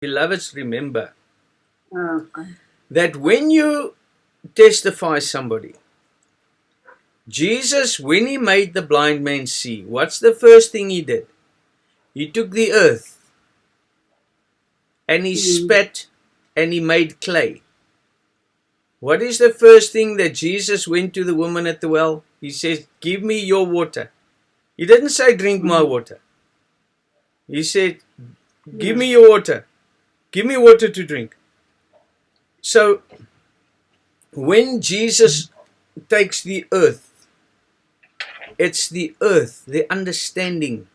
Beloveds, remember Okay. that when you testify somebody, Jesus, when he made the blind man see, what's the first thing he did? He took the earth and he spat and he made clay. What is the first thing that Jesus went to the woman at the well? He says, give me your water. He didn't say, drink my water. He said, give me your water. Give me water to drink. So, when Jesus takes the earth, it's the earth, the understanding.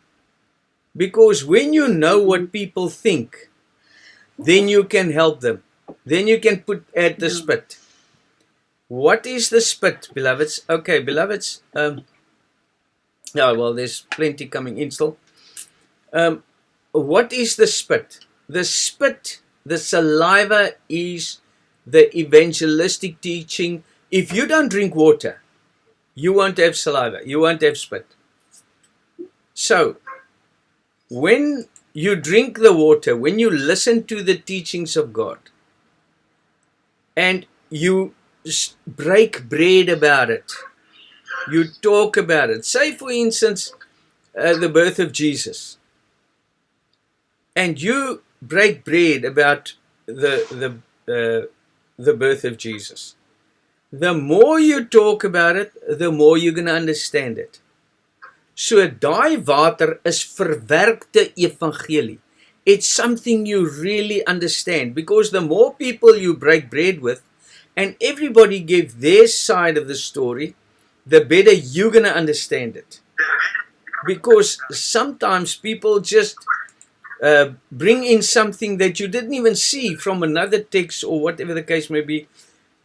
Because when you know what people think, then you can help them. Then you can put at the spit. What is the spit, beloveds? Okay, beloveds. There's plenty coming in still. What is the spit? The spit, the saliva, is the evangelistic teaching. If you don't drink water, you won't have saliva. You won't have spit. So, when you drink the water, when you listen to the teachings of God, and you break bread about it, you talk about it. Say, for instance, the birth of Jesus, and you break bread about the birth of Jesus. The more you talk about it, the more you're going to understand it. So daai water is verwerkte evangelie. It's something you really understand, because the more people you break bread with, and everybody gave their side of the story, the better you're going to understand it. Because sometimes people just bring in something that you didn't even see from another text or whatever the case may be,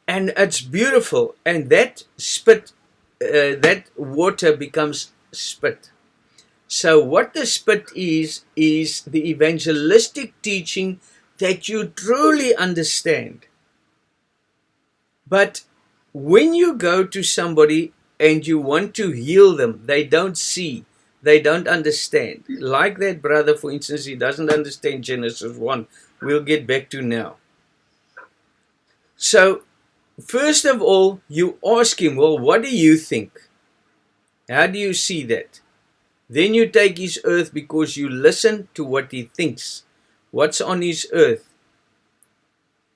and it's beautiful, and that spit, that water becomes spit. So what the spit is the evangelistic teaching that you truly understand. But when you go to somebody and you want to heal them, they don't see, they don't understand. Like that brother, for instance, he doesn't understand Genesis 1. We'll get back to now. So, first of all, you ask him, well, what do you think? How do you see that? Then you take his earth, because you listen to what he thinks. What's on his earth?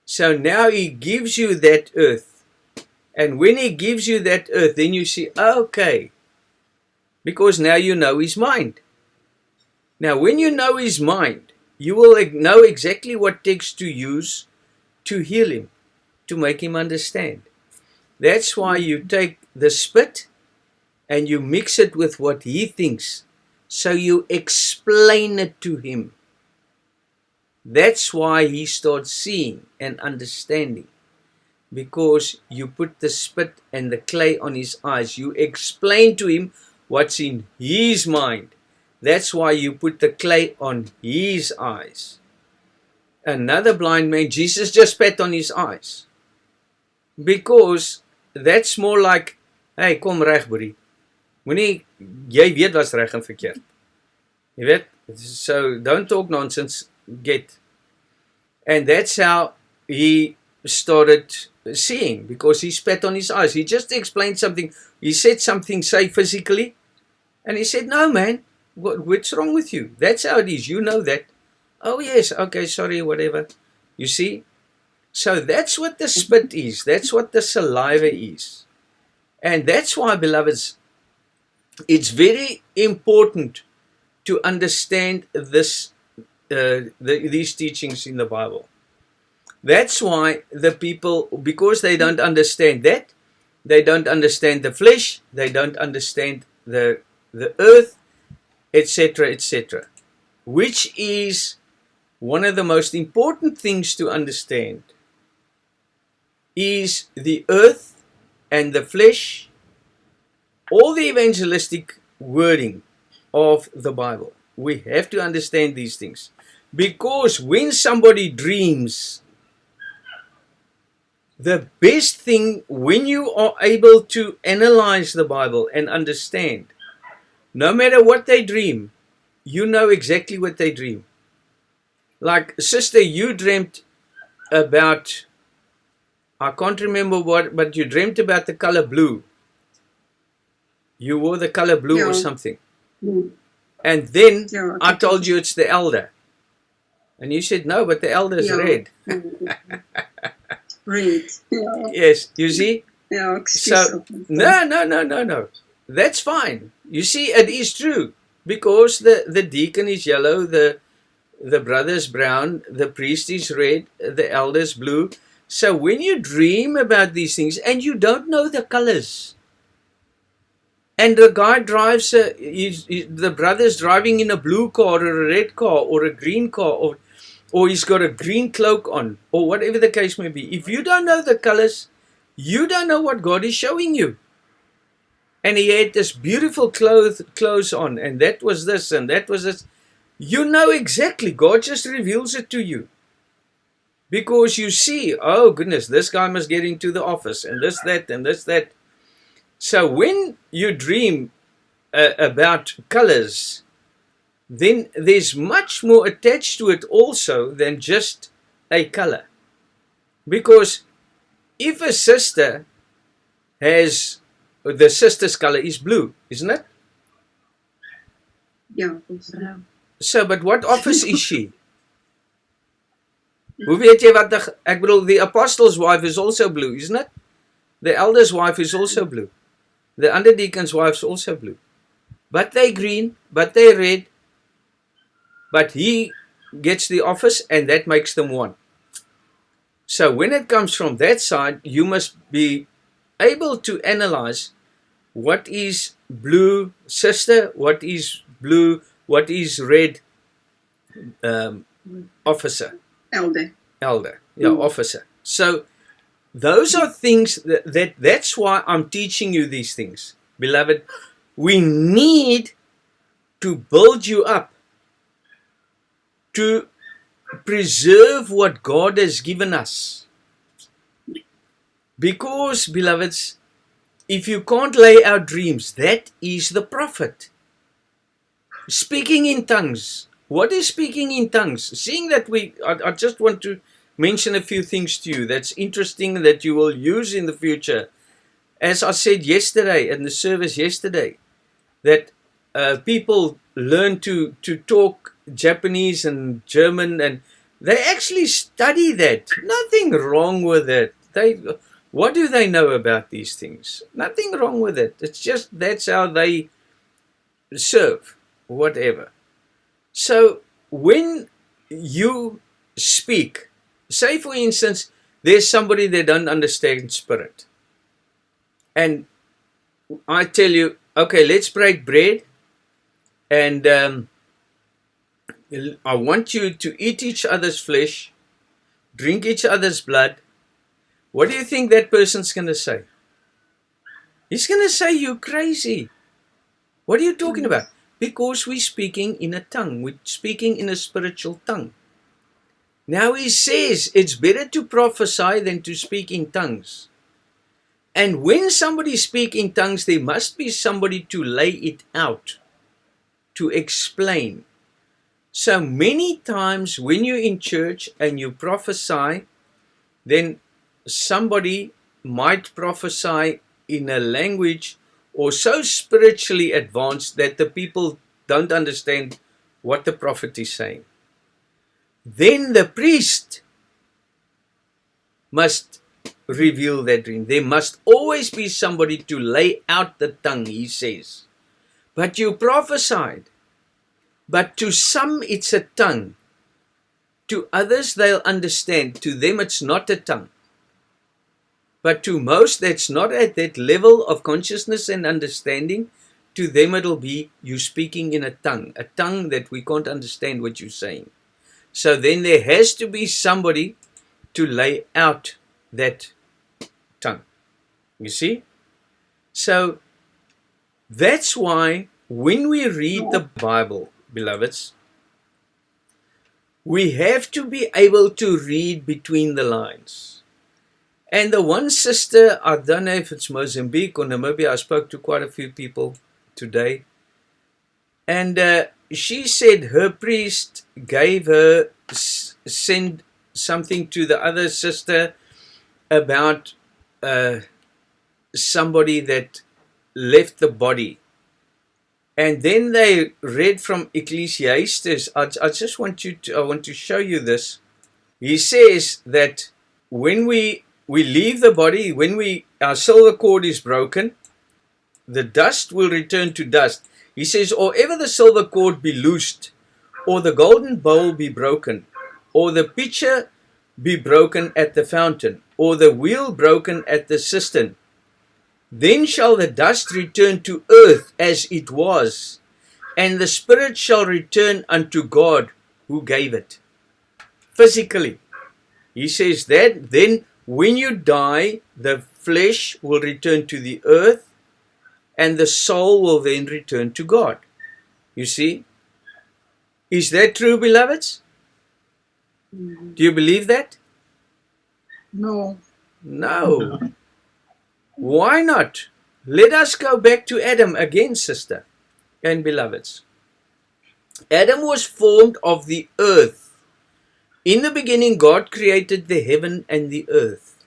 So now he gives you that earth. And when he gives you that earth, then you see, okay, because now you know his mind. Now, when you know his mind, you will know exactly what text to use to heal him, to make him understand. That's why you take the spit and you mix it with what he thinks. So you explain it to him. That's why he starts seeing and understanding. Because you put the spit and the clay on his eyes. You explain to him what's in his mind. That's why you put the clay on his eyes. Another blind man, Jesus just spat on his eyes. Because that's more like, hey, kom reg, boerie. Moenie, jy weet wat's reg en verkeerd. Jy weet? So don't talk nonsense, get. And that's how he started seeing, because he spat on his eyes. He just explained something. He said something, say, physically, and he said, no, man, what's wrong with you? That's how it is. You know that. Oh, yes, okay, sorry, whatever. You see? So that's what the spit is. That's what the saliva is. And that's why, beloveds, it's very important to understand this, these teachings in the Bible. That's why the people, because they don't understand that, they don't understand the flesh, they don't understand the earth, etc., etc., which is one of the most important things to understand, is the earth and the flesh, all the evangelistic wording of the Bible. We have to understand these things. Because when somebody dreams, the best thing, when you are able to analyze the Bible and understand, no matter what they dream, you know exactly what they dream. Like, sister, you dreamt about, I can't remember what, but you dreamt about the color blue. You wore the color blue or something. And then I told you it's the elder. And you said, no, but the elder is red. Red. Yes, you see? Excuse So, no. That's fine. You see, it is true. Because the deacon is yellow, the brother is brown, the priest is red, the elder is blue. So when you dream about these things and you don't know the colors, and the guy drives, the brother's driving in a blue car or a red car or a green car, or he's got a green cloak on, or whatever the case may be. If you don't know the colors, you don't know what God is showing you. And he had this beautiful clothes on, and that was this, and that was this. You know exactly. God just reveals it to you. Because you see, oh goodness, this guy must get into the office, and this, that, and this, that. So when you dream about colors, then there's much more attached to it also than just a color. Because if a sister has, the sister's color is blue, isn't it? Yeah. So, but what office is she? Hoe weet jy wat ek bedoel, the apostle's wife is also blue, isn't it? The elder's wife is also blue. The underdeacon's wife is also blue. But they green, but they red. But he gets the office and that makes them one. So when it comes from that side, you must be able to analyze what is blue sister, what is blue, what is red officer. Elder, yeah, officer. So those are things that's why I'm teaching you these things. Beloved, we need to build you up, to preserve what God has given us. Because, beloveds, if you can't lay out dreams, that is the prophet. Speaking in tongues. What is speaking in tongues? Seeing that I just want to mention a few things to you that's interesting that you will use in the future. As I said yesterday in the service yesterday, that people learn to talk Japanese and German, and they actually study that. Nothing wrong with it. What do they know about these things? Nothing wrong with it. It's just that's how they serve, whatever. So when you speak, say for instance, there's somebody that don't understand spirit. And I tell you, okay, let's break bread. And I want you to eat each other's flesh, drink each other's blood. What do you think that person's going to say? He's going to say, you're crazy. What are you talking about? Because we're speaking in a tongue. We're speaking in a spiritual tongue. Now he says it's better to prophesy than to speak in tongues. And when somebody speaks in tongues, there must be somebody to lay it out, to explain. So many times when you're in church and you prophesy, then somebody might prophesy in a language or so spiritually advanced that the people don't understand what the prophet is saying. Then the priest must reveal that dream. There must always be somebody to lay out the tongue, he says. But you prophesied. But to some it's a tongue. To others they'll understand. To them it's not a tongue. But to most that's not at that level of consciousness and understanding. To them it'll be you speaking in a tongue that we can't understand what you're saying. So then there has to be somebody to lay out that tongue. You see? So that's why when we read the Bible, beloveds, we have to be able to read between the lines. And the one sister, I don't know if it's Mozambique or Namibia, I spoke to quite a few people today. And she said her priest gave her send something to the other sister about somebody that left the body. And then they read from Ecclesiastes. I just want to show you this. He says that when we leave the body, when our silver cord is broken, the dust will return to dust. He says, or ever the silver cord be loosed, or the golden bowl be broken, or the pitcher be broken at the fountain, or the wheel broken at the cistern, then shall the dust return to earth as it was, and the spirit shall return unto God who gave it. Physically, he says that then when you die, the flesh will return to the earth, and the soul will then return to God. You see? Is that true, beloveds? Do you believe that? No. No. Why not? Let us go back to Adam again, sister and beloveds. Adam was formed of the earth. In the beginning, God created the heaven and the earth.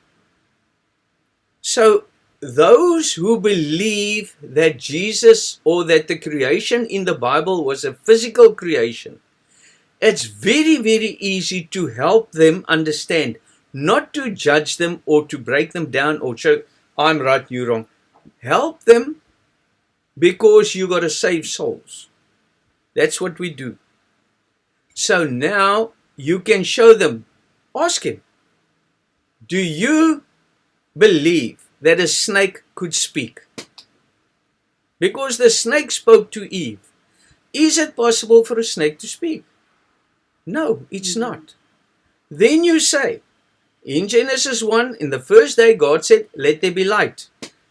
So, those who believe that Jesus or that the creation in the Bible was a physical creation, it's very, very easy to help them understand, not to judge them or to break them down or show, I'm right, you're wrong. Help them because you got to save souls. That's what we do. So now you can show them, ask him, do you believe that a snake could speak? Because the snake spoke to Eve. Is it possible for a snake to speak? No, it's not. Then you say, in Genesis 1, in the first day, God said, let there be light.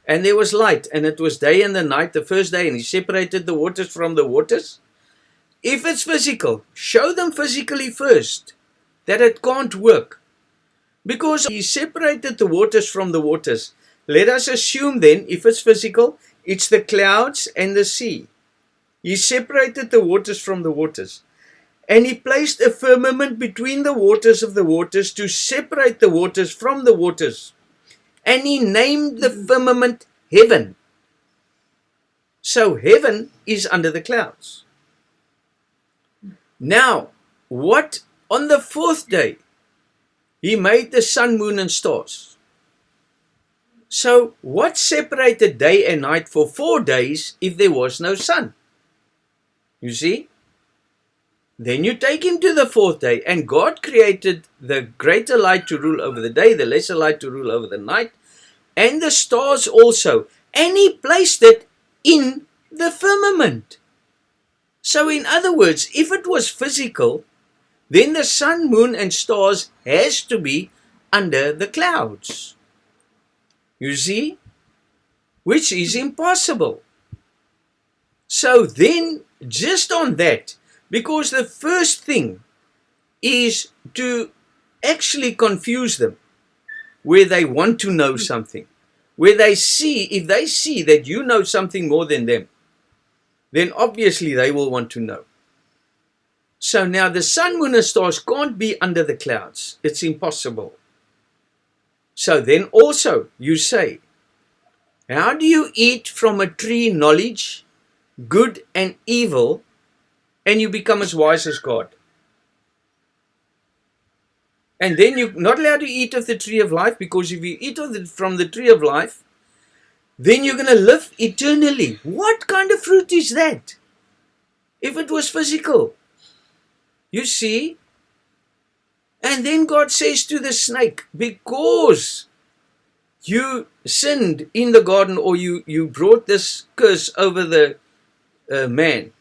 And there was light, and it was day and the night, the first day, and he separated the waters from the waters. If it's physical, show them physically first that it can't work. Because he separated the waters from the waters. Let us assume then, if it's physical, it's the clouds and the sea. He separated the waters from the waters. And he placed a firmament between the waters of the waters to separate the waters from the waters. And he named the firmament heaven. So heaven is under the clouds. Now, what on the fourth day? He made the sun, moon, and stars. So, what separated day and night for 4 days if there was no sun? You see? Then you take him to the fourth day, and God created the greater light to rule over the day, the lesser light to rule over the night, and the stars also. And he placed it in the firmament. So, in other words, if it was physical, then the sun, moon, and stars has to be under the clouds. You see? Which is impossible. So then, just on that, because the first thing is to actually confuse them where they want to know something. Where they see, if they see that you know something more than them, then obviously they will want to know. So now the sun, moon, and stars can't be under the clouds. It's impossible. So then also you say, how do you eat from a tree knowledge, good and evil, and you become as wise as God? And then you're not allowed to eat of the tree of life, because if you eat from the tree of life, then you're going to live eternally. What kind of fruit is that? If it was physical. You see? And then God says to the snake, because you sinned in the garden, or you brought this curse over the man,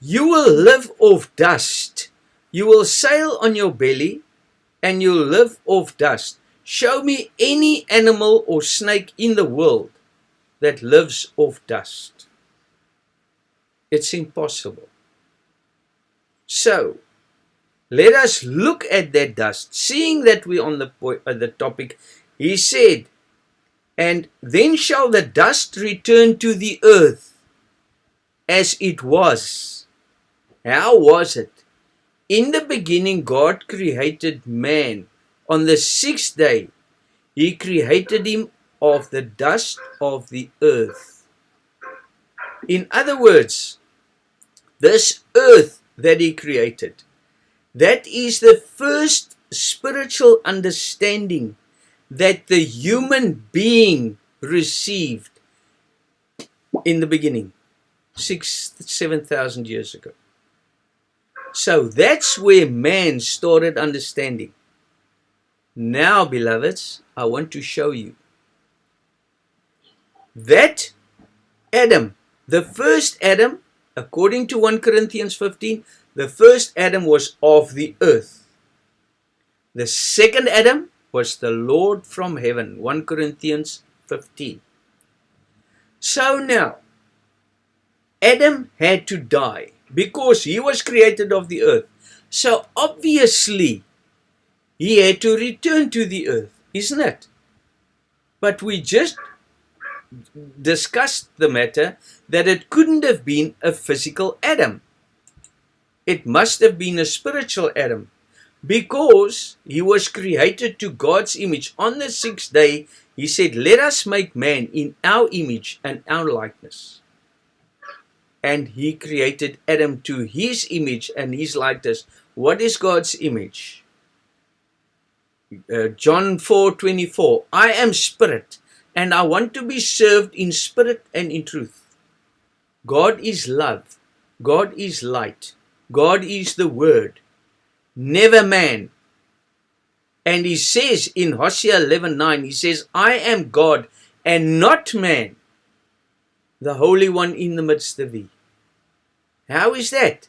you will live off dust. You will sail on your belly and you'll live off dust. Show me any animal or snake in the world that lives off dust. It's impossible. So, let us look at that dust. Seeing that we're on the topic, he said, and then shall the dust return to the earth as it was. How was it? In the beginning, God created man. On the sixth day, He created him of the dust of the earth. In other words, this earth that He created, that is the first spiritual understanding that the human being received in the beginning, 7,000 years ago. So that's where man started understanding. Now, beloveds, I want to show you that Adam, the first Adam, according to 1 Corinthians 15, the first Adam was of the earth. The second Adam was the Lord from heaven, 1 Corinthians 15. So now, Adam had to die because he was created of the earth. So obviously, he had to return to the earth, isn't it? But we just discussed the matter that it couldn't have been a physical Adam. It must have been a spiritual Adam, because he was created to God's image. On the sixth day, He said, let us make man in our image and our likeness. And He created Adam to His image and His likeness. What is God's image? John 4:24, I am spirit, and I want to be served in spirit and in truth. God is love. God is light. God is the Word, never man. And He says in Hosea 11:9, He says, I am God and not man, the Holy One in the midst of thee. How is that?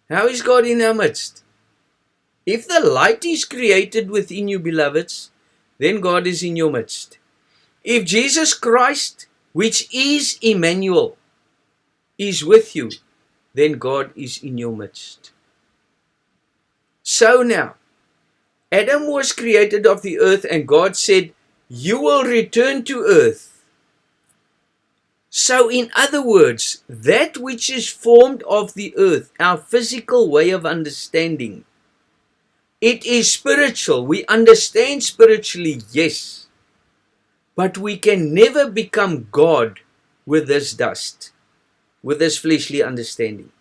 How is God in our midst? If the light is created within you, beloveds, then God is in your midst. If Jesus Christ, which is Emmanuel, is with you, then God is in your midst. So now, Adam was created of the earth, and God said, you will return to earth. So in other words, that which is formed of the earth, our physical way of understanding, it is spiritual. We understand spiritually, yes. But we can never become God with this dust, with this fleshly understanding.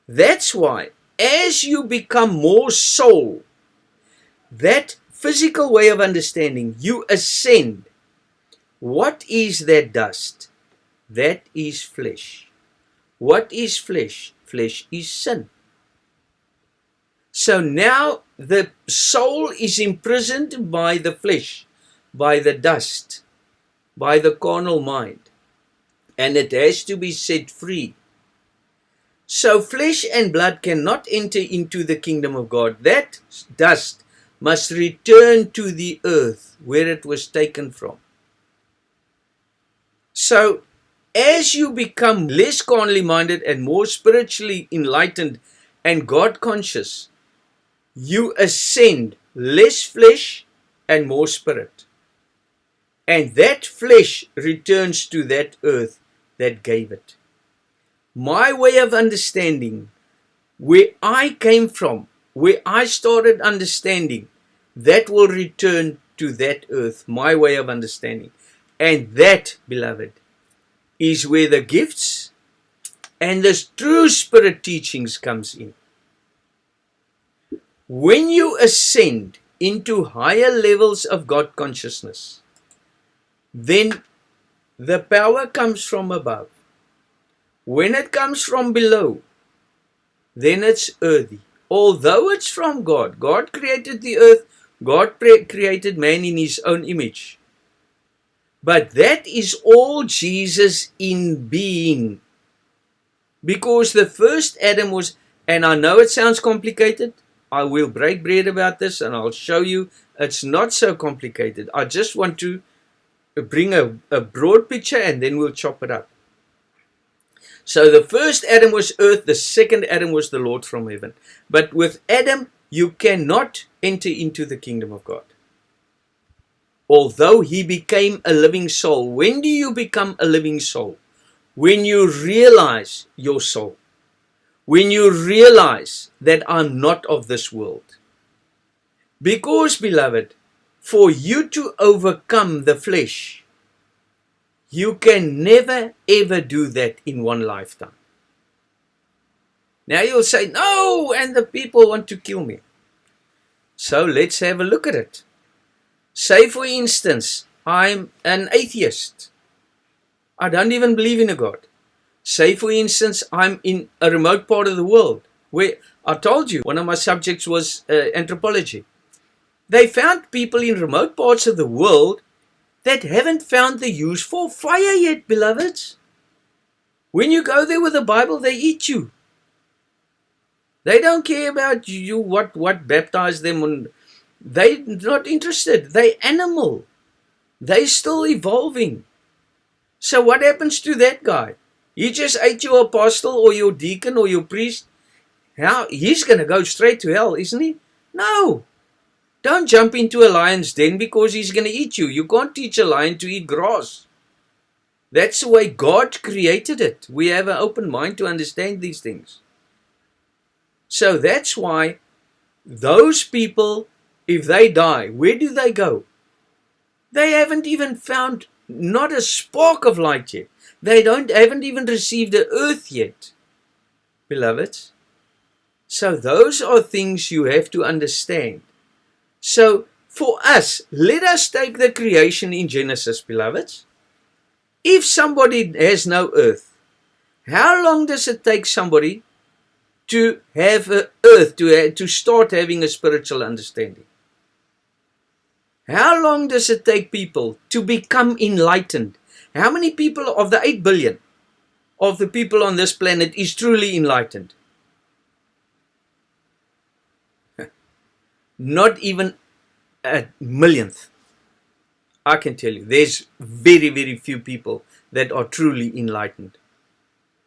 That's why, as you become more soul, that physical way of understanding, you ascend. What is that dust? That is flesh. What is flesh? Flesh is sin. So now the soul is imprisoned by the flesh, by the dust, by the carnal mind, and it has to be set free. So flesh and blood cannot enter into the kingdom of God. That dust must return to the earth where it was taken from. So as you become less carnally minded and more spiritually enlightened and God conscious, you ascend less flesh and more spirit. And that flesh returns to that earth that gave it. My way of understanding, where I came from, where I started understanding, that will return to that earth, my way of understanding. And that, beloved, is where the gifts and the true spirit teachings comes in. When you ascend into higher levels of God consciousness, then the power comes from above. When it comes from below, then it's earthy. Although it's from God, God created the earth, God created man in His own image. But that is all Jesus in being. Because the first Adam was, and I know it sounds complicated, I will break bread about this and I'll show you it's not so complicated. I just want to bring a broad picture and then we'll chop it up. So the first Adam was earth, the second Adam was the Lord from heaven. But with Adam, you cannot enter into the kingdom of God. Although he became a living soul. When do you become a living soul? When you realize your soul. when you realize that I'm not of this world. Because, beloved, for you to overcome the flesh, you can never ever do that in one lifetime. Now you'll say, no, and the people want to kill me. So let's have a look at it. Say, for instance, I'm an atheist. I don't even believe in a God. Say, for instance, I'm in a remote part of the world where I told you one of my subjects was anthropology. They found people in remote parts of the world that haven't found the use for fire yet, beloveds. When you go there with the Bible, they eat you. They don't care about you, what baptized them. They're not interested. They're animal. They're still evolving. So what happens to that guy? He just ate your apostle or your deacon or your priest. How? He's going to go straight to hell, isn't he? No. Don't jump into a lion's den because he's going to eat you. You can't teach a lion to eat grass. That's the way God created it. We have an open mind to understand these things. So that's why those people, if they die, where do they go? They haven't even found not a spark of light yet. They haven't even received the earth yet, beloveds. So those are things you have to understand. So for us, let us take the creation in Genesis, beloveds. If somebody has no earth, how long does it take somebody to have an earth, to start having a spiritual understanding? How long does it take people to become enlightened? How many people of the 8 billion of the people on this planet is truly enlightened? Not even a millionth. I can tell you, there's very, very few people that are truly enlightened.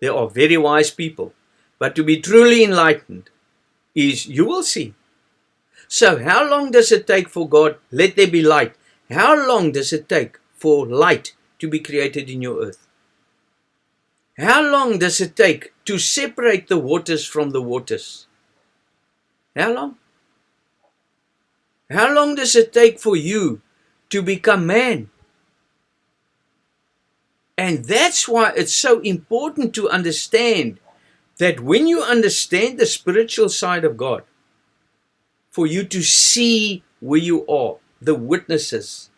There are very wise people. But to be truly enlightened is, you will see. So how long does it take for God, let there be light? How long does it take for light to be created in your earth? How long does it take to separate the waters from the waters? How long? How long does it take for you to become man? And that's why it's so important to understand that when you understand the spiritual side of God, for you to see where you are, the witnesses.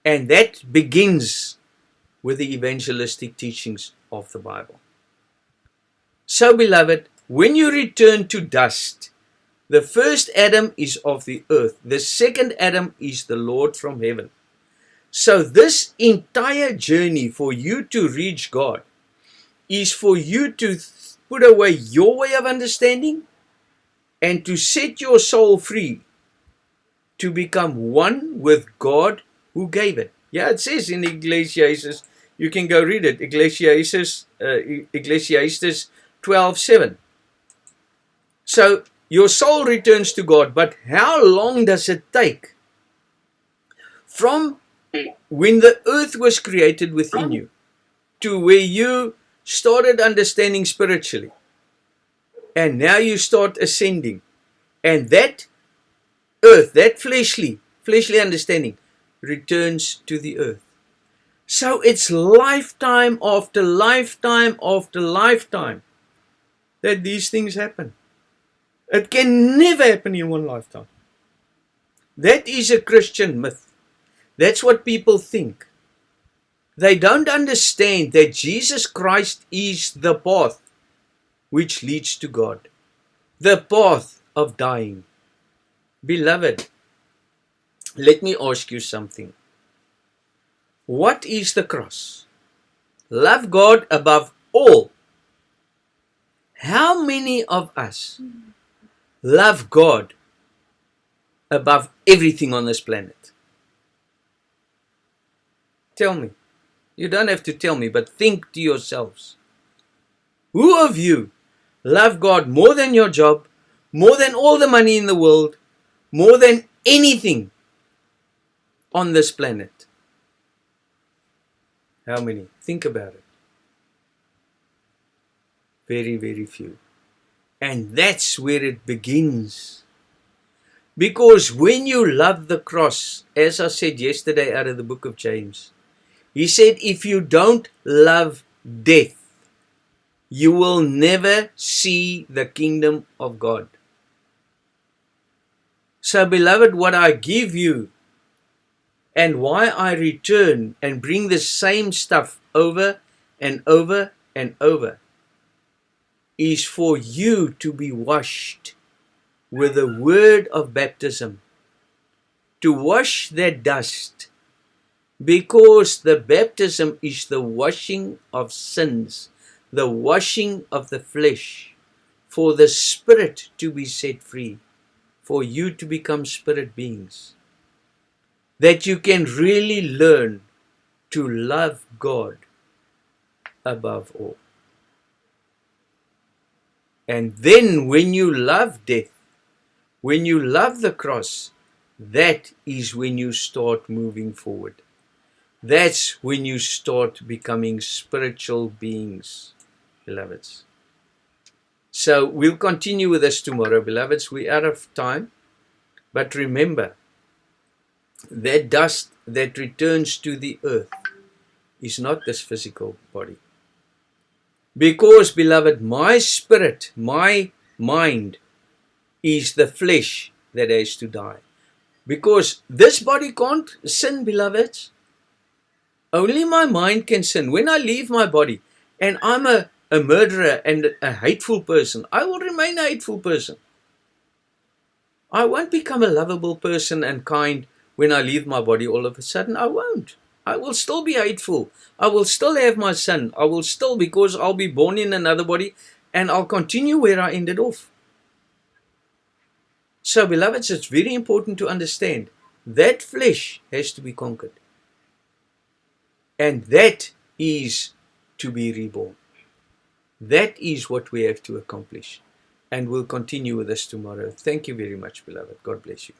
And that begins with the evangelistic teachings of the Bible. So, beloved, when you return to dust, the first Adam is of the earth. The second Adam is the Lord from heaven. So this entire journey for you to reach God is for you to put away your way of understanding and to set your soul free to become one with God who gave it. Yeah, it says in Ecclesiastes, you can go read it, Ecclesiastes 12:7. So your soul returns to God, but how long does it take from when the earth was created within you to where you started understanding spiritually? And now you start ascending. And that earth, that fleshly understanding returns to the earth. So it's lifetime after lifetime after lifetime that these things happen. It can never happen in one lifetime. That is a Christian myth. That's what people think. They don't understand that Jesus Christ is the path which leads to God. The path of dying. Beloved, let me ask you something. What is the cross? Love God above all. How many of us love God above everything on this planet? Tell me. You don't have to tell me, but think to yourselves. Who of you love God more than your job, more than all the money in the world, more than anything on this planet? How many? Think about it. Very, very few. And that's where it begins. Because when you love the cross, as I said yesterday out of the book of James, he said, if you don't love death, you will never see the kingdom of God. So, beloved, what I give you and why I return and bring the same stuff over and over and over is for you to be washed with the word of baptism, to wash that dust, because the baptism is the washing of sins, the washing of the flesh, for the spirit to be set free, for you to become spirit beings, that you can really learn to love God above all. And then when you love death, when you love the cross, that is when you start moving forward. That's when you start becoming spiritual beings, beloveds. So we'll continue with this tomorrow, beloveds. We're out of time. But remember, that dust that returns to the earth is not this physical body. Because, beloved, my spirit, my mind is the flesh that has to die. Because this body can't sin, beloveds. Only my mind can sin. When I leave my body and I'm a murderer and a hateful person, I will remain a hateful person. I won't become a lovable person and kind when I leave my body all of a sudden. I won't. I will still be hateful. I will still have my sin. I will still, because I'll be born in another body and I'll continue where I ended off. So, beloveds, it's very important to understand that flesh has to be conquered. And that is to be reborn. That is what we have to accomplish. And we'll continue with this tomorrow. Thank you very much, beloved. God bless you.